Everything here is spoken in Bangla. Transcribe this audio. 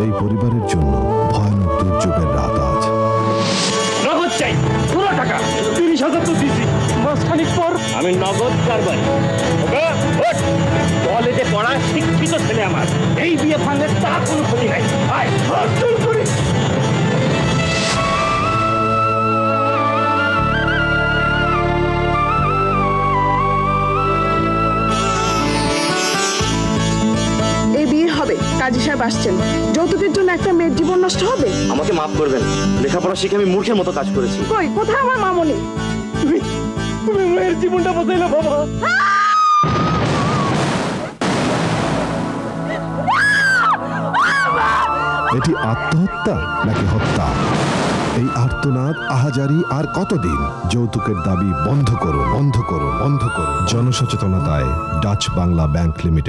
এই পরিবারের জন্য ভয়ানক দুর্যোগের রাত আজ। নগদ চাই, পুরো টাকা 30,000 তো দিছি, মাসখানিক পর আমি নগদ কারবারি। কলেজে পড়া শিক্ষিত ছেলে আমার, এই বিয়ে ভাঙলে তা কোনো ক্ষতি নাই। আয় চল করি। এই বিয়ে হবে, কাজী সাহেব আসছেন। যৌতুকের জন্য একটা মেয়ের জীবন নষ্ট হবে? আমাকে মাফ করবেন, লেখাপড়া শিখে আমি মূর্খের মতো কাজ করেছি। কই, কোথায় আমার মামনি? তুমি মেয়ের জীবনটা বাঁচাইলে বাবা। এটি আত্মহত্যা নাকি হত্যা? এই আর্তনাদ, আহাজারি আর কতদিন? যৌতুকের দাবি বন্ধ করুন, বন্ধ করুন, বন্ধ করুন। জনসচেতনতায় ডাচ বাংলা ব্যাংক লিমিটেড।